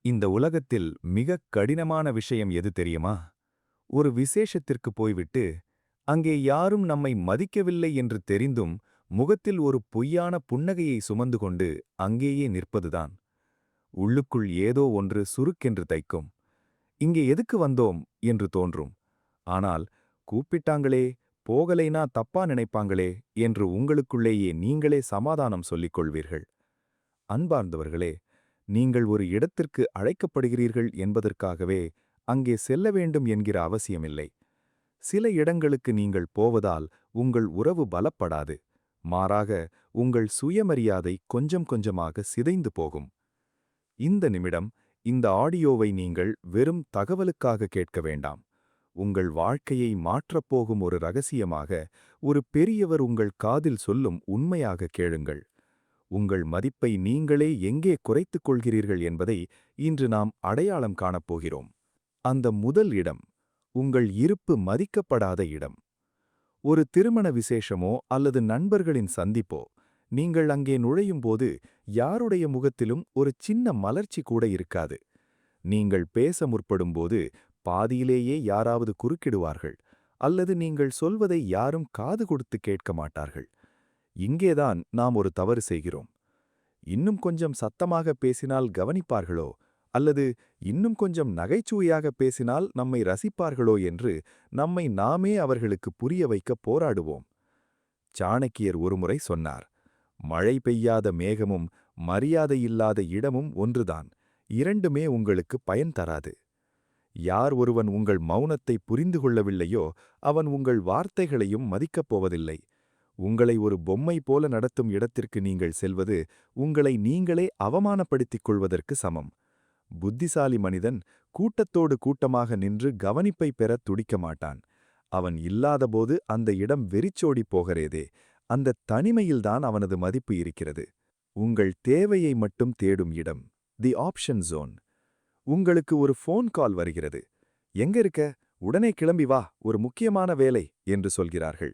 இந்த உலகத்தில் மிகக் கடினமான விஷயம் எது தெரியுமா? ஒரு விசேஷத்திற்கு போய்விட்டு, அங்கே யாரும் நம்மை மதிக்கவில்லை என்று தெரிந்தும், முகத்தில் ஒரு பொய்யான புன்னகையை சுமந்து கொண்டு அங்கேயே நிற்பதுதான். உள்ளுக்குள் ஏதோ ஒன்று சுருக்கென்று தைக்கும். இங்கே எதுக்கு வந்தோம் என்று தோன்றும். ஆனால் கூப்பிட்டாங்களே, போகலைனா தப்பா நினைப்பாங்களே என்று உங்களுக்குள்ளேயே நீங்களே சமாதானம் சொல்லிக் கொள்வீர்கள். அன்பார்ந்தவர்களே, நீங்கள் ஒரு இடத்திற்கு அழைக்கப்படுகிறீர்கள் என்பதற்காகவே அங்கே செல்ல வேண்டும் என்கிற அவசியமில்லை. சில இடங்களுக்கு நீங்கள் போவதால் உங்கள் உறவு பலப்படாது. மாறாக உங்கள் சுயமரியாதை கொஞ்சம் கொஞ்சமாக சிதைந்து போகும். இந்த நிமிடம் இந்த ஆடியோவை நீங்கள் வெறும் தகவலுக்காக கேட்க வேண்டாம். உங்கள் வாழ்க்கையை மாற்றப்போகும் ஒரு ரகசியமாக, ஒரு பெரியவர் உங்கள் காதில் சொல்லும் உண்மையாக கேளுங்கள். உங்கள் மதிப்பை நீங்களே எங்கே குறைத்துக் கொள்கிறீர்கள் என்பதை இன்று நாம் அடையாளம் காணப்போகிறோம். அந்த முதல் இடம், உங்கள் இருப்பு மதிக்கப்படாத இடம். ஒரு திருமண விசேஷமோ அல்லது நண்பர்களின் சந்திப்போ, நீங்கள் அங்கே நுழையும்போது யாருடைய முகத்திலும் ஒரு சின்ன மலர்ச்சி கூட இருக்காது. நீங்கள் பேச முற்படும்போது பாதியிலேயே யாராவது குறுக்கிடுவார்கள், அல்லது நீங்கள் சொல்வதை யாரும் காது கொடுத்து கேட்க மாட்டார்கள். இங்கேதான் நாம் ஒரு தவறு செய்கிறோம். இன்னும் கொஞ்சம் சத்தமாக பேசினால் கவனிப்பார்களோ, அல்லது இன்னும் கொஞ்சம் நகைச்சுவையாக பேசினால் நம்மை ரசிப்பார்களோ என்று நம்மை நாமே அவர்களுக்கு புரிய வைக்க போராடுவோம். சாணக்கியர் ஒருமுறை சொன்னார், மழை பெய்யாத மேகமும் மரியாதையில்லாத இடமும் ஒன்றுதான். இரண்டுமே உங்களுக்கு பயன் தராது. யார் ஒருவன் உங்கள் மௌனத்தை புரிந்து கொள்ளவில்லையோ அவன் உங்கள் வார்த்தைகளையும் மதிக்கப் போவதில்லை. உங்களை ஒரு பொம்மை போல நடத்தும் இடத்திற்கு நீங்கள் செல்வது உங்களை நீங்களே அவமானப்படுத்திக் கொள்வதற்கு சமம். புத்திசாலி மனிதன் கூட்டத்தோடு கூட்டமாக நின்று கவனிப்பை பெறத் துடிக்க மாட்டான். அவன் இல்லாதபோது அந்த இடம் வெறிச்சோடி போகிறதே, அந்த தனிமையில்தான் அவனது மதிப்பு இருக்கிறது. உங்கள் தேவையை மட்டும் தேடும் இடம், தி ஆப்ஷன் ஜோன். உங்களுக்கு ஒரு ஃபோன் கால் வருகிறது. எங்க இருக்க? உடனே கிளம்பி வா, ஒரு முக்கியமான வேலை என்று சொல்கிறார்கள்.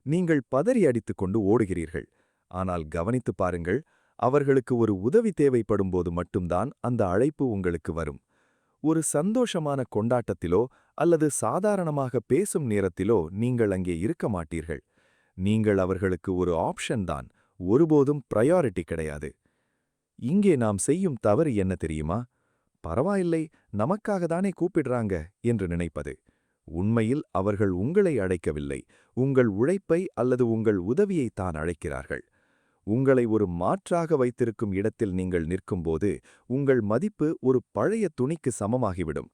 நீங்கள் பதறி அடித்துக்கொண்டு ஓடுகிறீர்கள். ஆனால் கவனித்துப் பாருங்கள், அவர்களுக்கு ஒரு உதவி தேவைப்படும்போது மட்டும்தான் அந்த அழைப்பு உங்களுக்கு வரும். ஒரு சந்தோஷமான கொண்டாட்டத்திலோ அல்லது சாதாரணமாக பேசும் நேரத்திலோ நீங்கள் அங்கே இருக்க மாட்டீர்கள். நீங்கள் அவர்களுக்கு ஒரு ஆப்ஷன் தான், ஒருபோதும் பிரையாரிட்டி கிடையாது. இங்கே நாம் செய்யும் தவறு என்ன தெரியுமா? பரவாயில்லை, நமக்காக தானே கூப்பிடுறாங்க என்று நினைப்பது. உண்மையில் அவர்கள் உங்களை அழைக்கவில்லை, உங்கள் உழைப்பை அல்லது உங்கள் உதவியை தான் அழைக்கிறார்கள். உங்களை ஒரு மாற்றாக வைத்திருக்கும் இடத்தில் நீங்கள் நிற்கும்போது உங்கள் மதிப்பு ஒரு பழைய துணிக்கு சமமாகிவிடும்.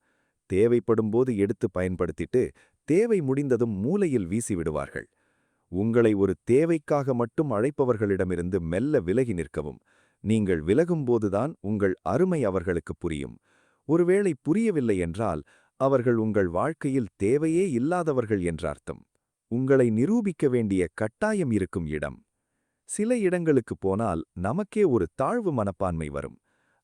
தேவைப்படும்போது எடுத்து பயன்படுத்திட்டு தேவை முடிந்ததும் மூலையில் வீசிவிடுவார்கள். உங்களை ஒரு தேவைக்காக மட்டும் அழைப்பவர்களிடமிருந்து மெல்ல விலகி நிற்கவும். நீங்கள் விலகும்போதுதான் உங்கள் அருமை அவர்களுக்கு புரியும். ஒருவேளை புரியவில்லை என்றால் அவர்கள் உங்கள் வாழ்க்கையில் தேவையே இல்லாதவர்கள் என்ற அர்த்தம். உங்களை நிரூபிக்க வேண்டிய கட்டாயம் இருக்கும் இடம். சில இடங்களுக்கு போனால் நமக்கே ஒரு தாழ்வு மனப்பான்மை வரும்.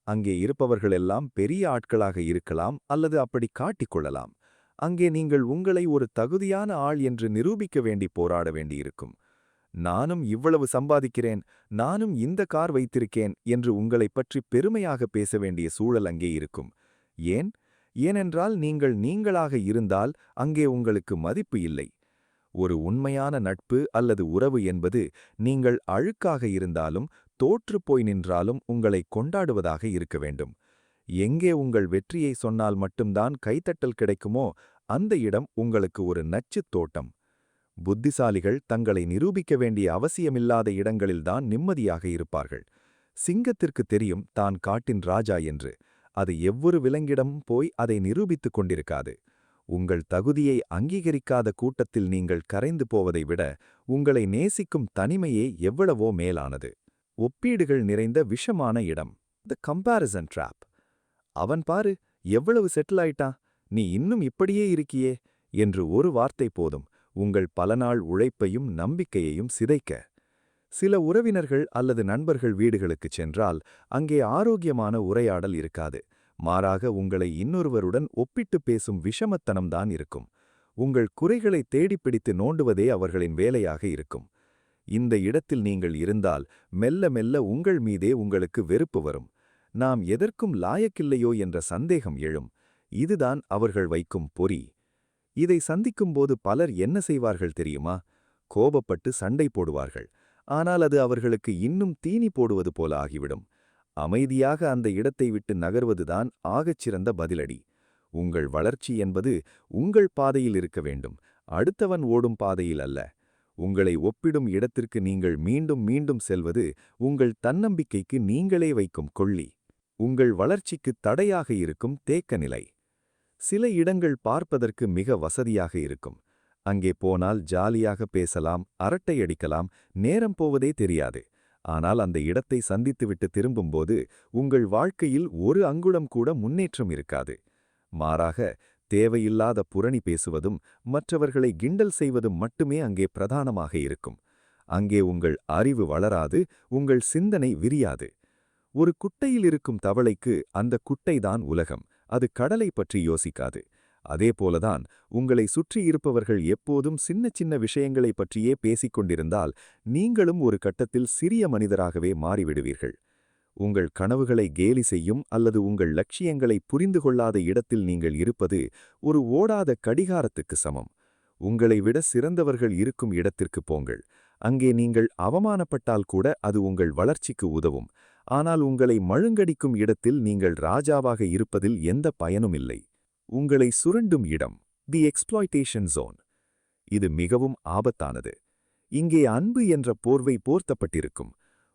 அங்கே இருப்பவர்களெல்லாம் பெரிய ஆட்களாக இருக்கலாம் அல்லது அப்படி காட்டிக்கொள்ளலாம். அங்கே நீங்கள் உங்களை ஒரு தகுதியான ஆள் என்று நிரூபிக்க வேண்டி போராட வேண்டியிருக்கும். நானும் இவ்வளவு சம்பாதிக்கிறேன், நானும் இந்த கார் வைத்திருக்கேன் என்று உங்களைப் பற்றி பெருமையாக பேச வேண்டிய சூழல் அங்கே இருக்கும். ஏன்? ஏனென்றால் நீங்கள் நீங்களாக இருந்தால் அங்கே உங்களுக்கு மதிப்பு இல்லை. ஒரு உண்மையான நட்பு அல்லது உறவு என்பது நீங்கள் அழுக்காக இருந்தாலும் தோற்றுப்போய் நின்றாலும் உங்களை கொண்டாடுவதாக இருக்க வேண்டும். எங்கே உங்கள் வெற்றியை சொன்னால் மட்டும்தான் கைத்தட்டல் கிடைக்குமோ அந்த இடம் உங்களுக்கு ஒரு நச்சுத் தோட்டம். புத்திசாலிகள் தங்களை நிரூபிக்க வேண்டிய அவசியமில்லாத இடங்களில்தான் நிம்மதியாக இருப்பார்கள். சிங்கத்திற்கு தெரியும் தான் காட்டின் ராஜா என்று. அது எவ்வொரு விலங்கிடமும் போய் அதை நிரூபித்துக் கொண்டிருக்காது. உங்கள் தகுதியை அங்கீகரிக்காத கூட்டத்தில் நீங்கள் கரைந்து போவதை விட உங்களை நேசிக்கும் தனிமையே எவ்வளவோ மேலானது. ஒப்பீடுகள் நிறைந்த விஷமான இடம், தி கம்பேரிசன் ட்ராப். அவன் பாரு, எவ்வளவு செட்டில் ஆயிட்டான், நீ இன்னும் இப்படியே இருக்கியே என்று ஒரு வார்த்தை போதும் உங்கள் பல நாள் உழைப்பையும் நம்பிக்கையையும் சிதைக்க. சில உறவினர்கள் அல்லது நண்பர்கள் வீடுகளுக்குச் சென்றால் அங்கே ஆரோக்கியமான உரையாடல் இருக்காது. மாறாக உங்களை இன்னொருவருடன் ஒப்பிட்டு பேசும் விஷமத்தனம்தான் இருக்கும். உங்கள் குறைகளை தேடிப்பிடித்து நோண்டுவதே அவர்களின் வேலையாக இருக்கும். இந்த இடத்தில் நீங்கள் இருந்தால் மெல்ல மெல்ல உங்கள் மீதே உங்களுக்கு வெறுப்பு வரும். நாம் எதற்கும் லாயக்கில்லையோ என்ற சந்தேகம் எழும். இதுதான் அவர்கள் வைக்கும் பொறி. இதை சந்திக்கும்போது பலர் என்ன செய்வார்கள் தெரியுமா? கோபப்பட்டு சண்டை போடுவார்கள். ஆனால் அது அவர்களுக்கு இன்னும் தீனி போடுவது போல ஆகிவிடும். அமைதியாக அந்த இடத்தை விட்டு நகர்வதுதான் ஆகச்சிறந்த பதிலடி. உங்கள் வளர்ச்சி என்பது உங்கள் பாதையில் இருக்க வேண்டும், அடுத்தவன் ஓடும் பாதையில் அல்ல. உங்களை ஒப்பிடும் இடத்திற்கு நீங்கள் மீண்டும் மீண்டும் செல்வது உங்கள் தன்னம்பிக்கைக்கு நீங்களே வைக்கும் கொள்ளி. உங்கள் வளர்ச்சிக்கு தடையாக இருக்கும் தேக்க நிலை. சில இடங்கள் பார்ப்பதற்கு மிக வசதியாக இருக்கும். அங்கே போனால் ஜாலியாக பேசலாம், அரட்டை அடிக்கலாம், நேரம் போவதே தெரியாது. ஆனால் அந்த இடத்தை சந்தித்துவிட்டு திரும்பும்போது உங்கள் வாழ்க்கையில் ஒரு அங்குலம் கூட முன்னேற்றம் இருக்காது. மாறாக தேவையில்லாத புரணி பேசுவதும் மற்றவர்களை கிண்டல் செய்வதும் மட்டுமே அங்கே பிரதானமாக இருக்கும். அங்கே உங்கள் அறிவு வளராது, உங்கள் சிந்தனை விரியாது. ஒரு குட்டையில் இருக்கும் தவளைக்கு அந்த குட்டைதான் உலகம். அது கடலை பற்றி யோசிக்காது. அதேபோலதான் உங்களை சுற்றி இருப்பவர்கள் எப்போதும் சின்ன சின்ன விஷயங்களை பற்றியே பேசிக் கொண்டிருந்தால் நீங்களும் ஒரு கட்டத்தில் சிறிய மனிதராகவே மாறிவிடுவீர்கள். உங்கள் கனவுகளை கேலி செய்யும் அல்லது உங்கள் லட்சியங்களை புரிந்து கொள்ளாத இடத்தில் நீங்கள் இருப்பது ஒரு ஓடாத கடிகாரத்துக்கு சமம். உங்களை விட சிறந்தவர்கள் இருக்கும் இடத்திற்கு போங்கள். அங்கே நீங்கள் அவமானப்பட்டால் கூட அது உங்கள் வளர்ச்சிக்கு உதவும். ஆனால் உங்களை மழுங்கடிக்கும் இடத்தில் நீங்கள் ராஜாவாக இருப்பதில் எந்த பயனும் இல்லை. உங்களை சுரண்டும் இடம், தி எக்ஸ்ப்ளாய்டேஷன் ஜோன். இது மிகவும் ஆபத்தானது. இங்கே அன்பு என்ற போர்வை போர்த்தப்பட்டிருக்கும்.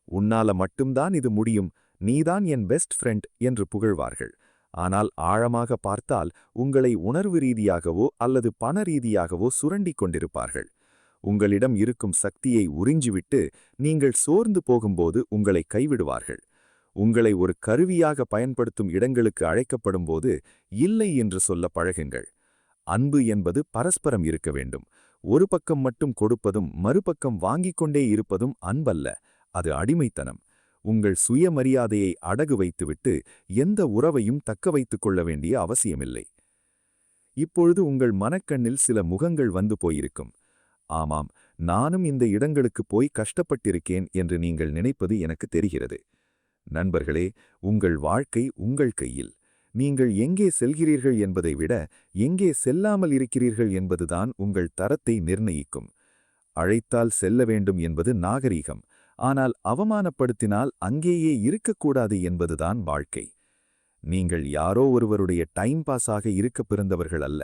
உன்னால மட்டும்தான் இது முடியும், நீதான் என் பெஸ்ட் ஃப்ரெண்ட் என்று புகழ்வார்கள். ஆனால் ஆழமாக பார்த்தால் உங்களை உணர்வு ரீதியாகவோ அல்லது பண ரீதியாகவோ சுரண்டிக் கொண்டிருப்பார்கள். உங்களிடம் இருக்கும் சக்தியை உறிஞ்சிவிட்டு நீங்கள் சோர்ந்து போகும்போது உங்களை கைவிடுவார்கள். உங்களை ஒரு கருவியாக பயன்படுத்தும் இடங்களுக்கு அழைக்கப்படும்போது இல்லை என்று சொல்ல பழகுங்கள். அன்பு என்பது பரஸ்பரம் இருக்க வேண்டும். ஒரு பக்கம் மட்டும் கொடுப்பதும் மறுபக்கம் வாங்கிக் கொண்டே இருப்பதும் அன்பல்ல, அது அடிமைத்தனம். உங்கள் சுயமரியாதையை அடகு வைத்துவிட்டு எந்த உறவையும் தக்க வைத்துக் கொள்ள வேண்டிய அவசியமில்லை. இப்பொழுது உங்கள் மனக்கண்ணில் சில முகங்கள் வந்து போயிருக்கும். ஆமாம், நானும் இந்த இடங்களுக்கு போய் கஷ்டப்பட்டிருக்கேன் என்று நீங்கள் நினைப்பது எனக்கு தெரிகிறது. நண்பர்களே, உங்கள் வாழ்க்கை உங்கள் கையில். நீங்கள் எங்கே செல்கிறீர்கள் என்பதை விட எங்கே செல்லாமல் இருக்கிறீர்கள் என்பதுதான் உங்கள் தரத்தை நிர்ணயிக்கும். அழைத்தால் செல்ல வேண்டும் என்பது நாகரீகம். ஆனால் அவமானப்படுத்தினால் அங்கேயே இருக்கக்கூடாது என்பதுதான் வாழ்க்கை. நீங்கள் யாரோ ஒருவருடைய டைம் பாஸாக இருக்க பிறந்தவர்கள் அல்ல.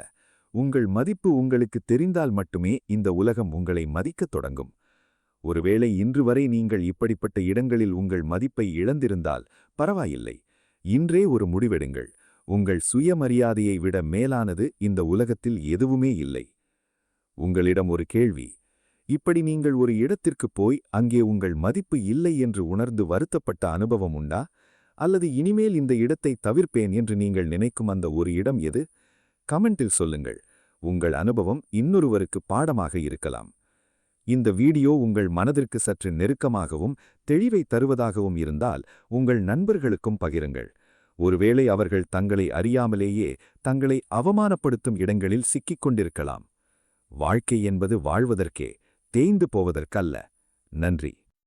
உங்கள் மதிப்பு உங்களுக்கு தெரிந்தால் மட்டுமே இந்த உலகம் உங்களை மதிக்கத் தொடங்கும். ஒருவேளை இன்று வரை நீங்கள் இப்படிப்பட்ட இடங்களில் உங்கள் மதிப்பை இழந்திருந்தால் பரவாயில்லை. இன்றே ஒரு முடிவெடுங்கள். உங்கள் சுயமரியாதையை விட மேலானது இந்த உலகத்தில் எதுவுமே இல்லை. உங்களிடம் ஒரு கேள்வி. இப்படி நீங்கள் ஒரு இடத்திற்கு போய் அங்கே உங்கள் மதிப்பு இல்லை என்று உணர்ந்து வருத்தப்பட்ட அனுபவம் உண்டா? அல்லது இனிமேல் இந்த இடத்தை தவிர்ப்பேன் என்று நீங்கள் நினைக்கும் அந்த ஒரு இடம் எது? கமெண்டில் சொல்லுங்கள். உங்கள் அனுபவம் இன்னொருவருக்கு பாடமாக இருக்கலாம். இந்த வீடியோ உங்கள் மனதிற்கு சற்று நெருக்கமாகவும் தெளிவை தருவதாகவும் இருந்தால் உங்கள் நண்பர்களுக்கும் பகிருங்கள். ஒருவேளை அவர்கள் தங்களை அறியாமலேயே தங்களை அவமானப்படுத்தும் இடங்களில் சிக்கிக் கொண்டிருக்கலாம். வாழ்க்கை என்பது வாழ்வதற்கே, தேய்ந்து போவதற்கல்ல. நன்றி.